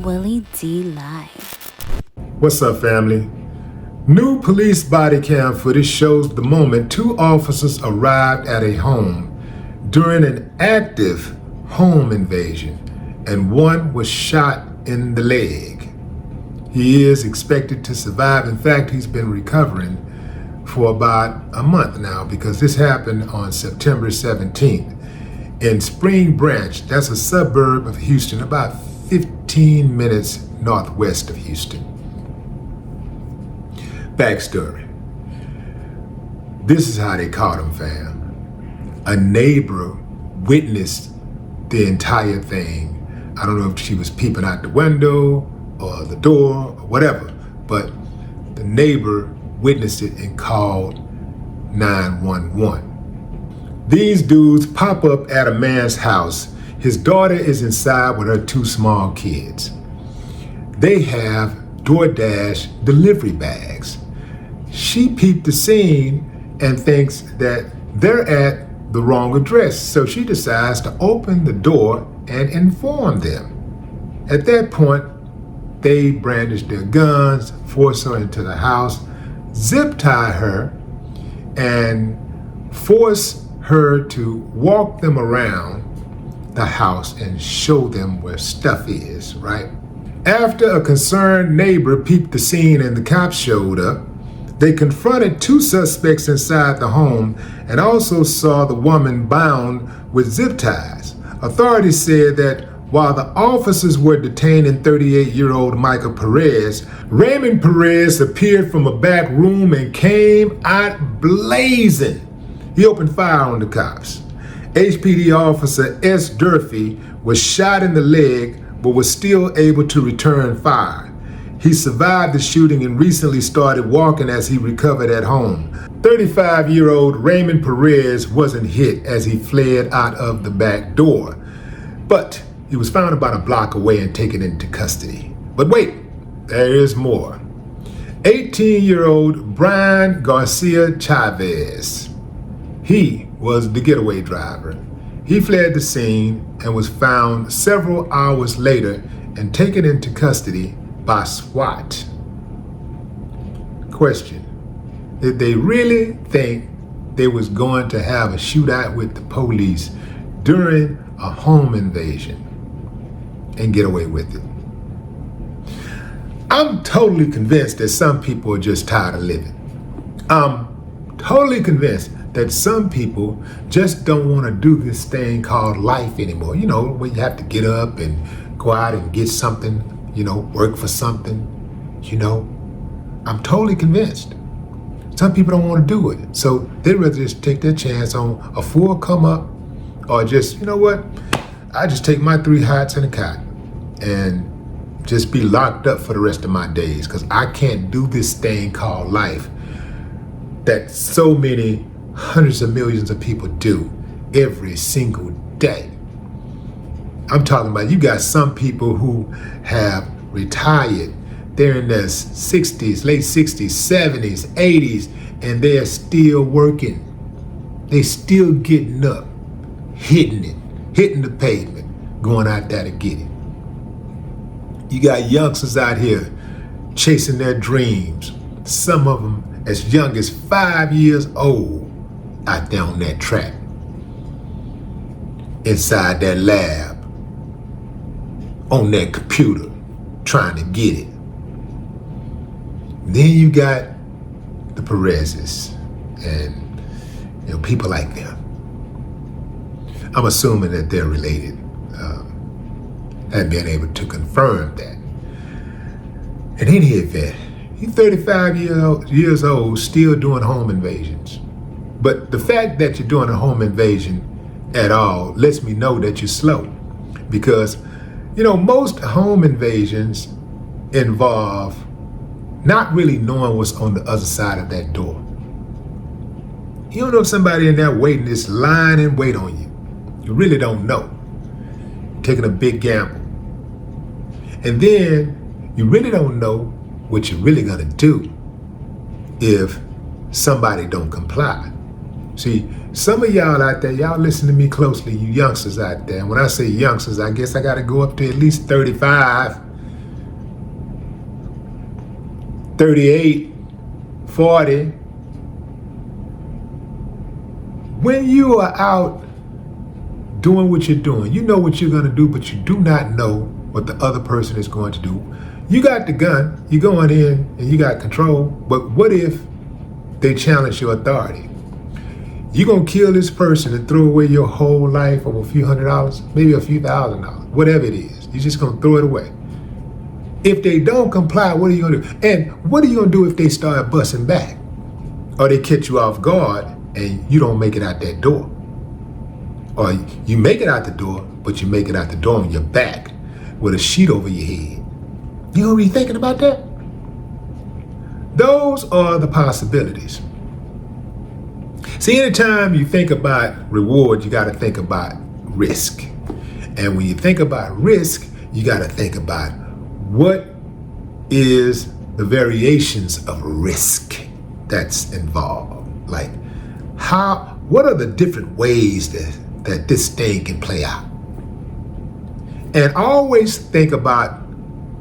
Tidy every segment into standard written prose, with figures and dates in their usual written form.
Willie D Live. What's up, family? New police body cam footage shows the moment two officers arrived at a home during an active home invasion, and one was shot in the leg. He is expected to survive. In fact, he's been recovering for about a month now, because this happened on September 17th in Spring Branch. That's a suburb of Houston, about 15 minutes northwest of Houston. Backstory. This is how they caught him, fam. A neighbor witnessed the entire thing. I don't know if she was peeping out the window or the door or whatever, but the neighbor witnessed it and called 911. These dudes pop up at a man's house. His daughter is inside with her two small kids. They have DoorDash delivery bags. She peeped the scene and thinks that they're at the wrong address, so she decides to open the door and inform them. At that point, they brandish their guns, force her into the house, zip tie her, and force her to walk them around the house and show them where stuff is, right? After a concerned neighbor peeped the scene and the cops showed up, they confronted two suspects inside the home and also saw the woman bound with zip ties. Authorities said that while the officers were detaining 38-year-old Michael Perez, Raymond Perez appeared from a back room and came out blazing. He opened fire on the cops. HPD officer S. Durfee was shot in the leg but was still able to return fire. He survived the shooting and recently started walking as he recovered at home. 35-year-old Raymond Perez wasn't hit as he fled out of the back door, but he was found about a block away and taken into custody. But wait, there is more. 18-year-old Brian Garcia Chavez. He was the getaway driver. He fled the scene and was found several hours later and taken into custody by SWAT. Question: did they really think they was going to have a shootout with the police during a home invasion and get away with it? I'm totally convinced that some people are just tired of living. I'm totally convinced that some people just don't want to do this thing called life anymore. You know, where you have to get up and go out and get something, work for something, I'm totally convinced. Some people don't want to do it. So they'd rather just take their chance on a full come up, or just, I just take my 3 hats and a cot and just be locked up for the rest of my days, because I can't do this thing called life that so many hundreds of millions of people do every single day. I'm talking about, you got some people who have retired. They're in their 60s, late 60s, 70s, 80s, and they're still working. They still getting up, hitting the pavement, going out there to get it. You got youngsters out here chasing their dreams. Some of them as young as 5 years old, out there on that track, inside that lab, on that computer, trying to get it. Then you got the Perezes and people like them. I'm assuming that they're related. Haven't been able to confirm that. In any event, you're 35 years old, still doing home invasions. But the fact that you're doing a home invasion at all lets me know that you're slow. Because, most home invasions involve not really knowing what's on the other side of that door. You don't know if somebody in there waiting is lying in wait on you. You really don't know. Taking a big gamble. And then you really don't know what you're really gonna do if somebody don't comply. See, some of y'all out there, y'all listen to me closely, you youngsters out there. And when I say youngsters, I guess I gotta go up to at least 35 38, 40. When you are out doing what you're doing, you know what you're going to do, but you do not know what the other person is going to do. You got the gun, you're going in and you got control, but what if they challenge your authority? You're going to kill this person and throw away your whole life over a few $100s, maybe a few $1,000s, whatever it is. You're just going to throw it away. If they don't comply, what are you going to do? And what are you going to do if they start busting back? Or they catch you off guard and you don't make it out that door? Or you make it out the door, but you make it out the door on your back with a sheet over your head. You going to be thinking about that? Those are the possibilities. See, anytime you think about reward, you got to think about risk. And when you think about risk, you got to think about what is the variations of risk that's involved. Like, what are the different ways that this thing can play out? And always think about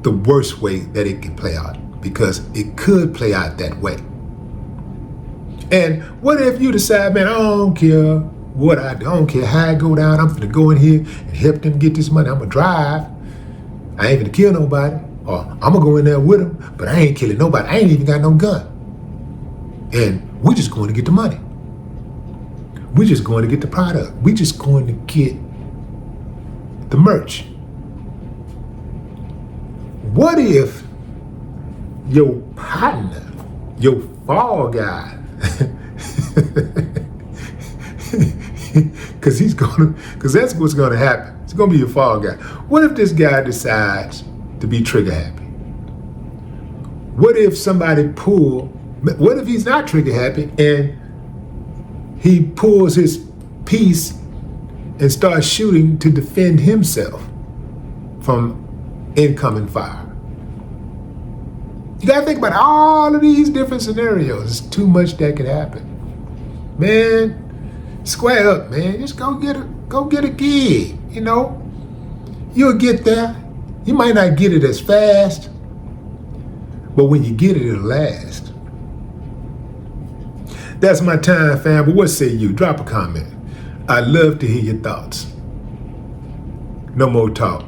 the worst way that it can play out, because it could play out that way. And what if you decide, man, I don't care what I do, I don't care how I go down, I'm gonna go in here and help them get this money, I'm gonna drive, I ain't gonna kill nobody, or I'm gonna go in there with them, but I ain't killing nobody, I ain't even got no gun. And we're just going to get the money. We're just going to get the product. We're just going to get the merch. What if your partner, your fall guy, because that's what's going to happen. It's going to be your fall guy. What if this guy decides to be trigger happy? What if what if he's not trigger happy and he pulls his piece and starts shooting to defend himself from incoming fire? You gotta think about all of these different scenarios. It's too much that could happen. Man, square up, man. Just go get a gig, you know? You'll get there. You might not get it as fast, but when you get it, it'll last. That's my time, fam. But what say you? Drop a comment. I'd love to hear your thoughts. No more talk.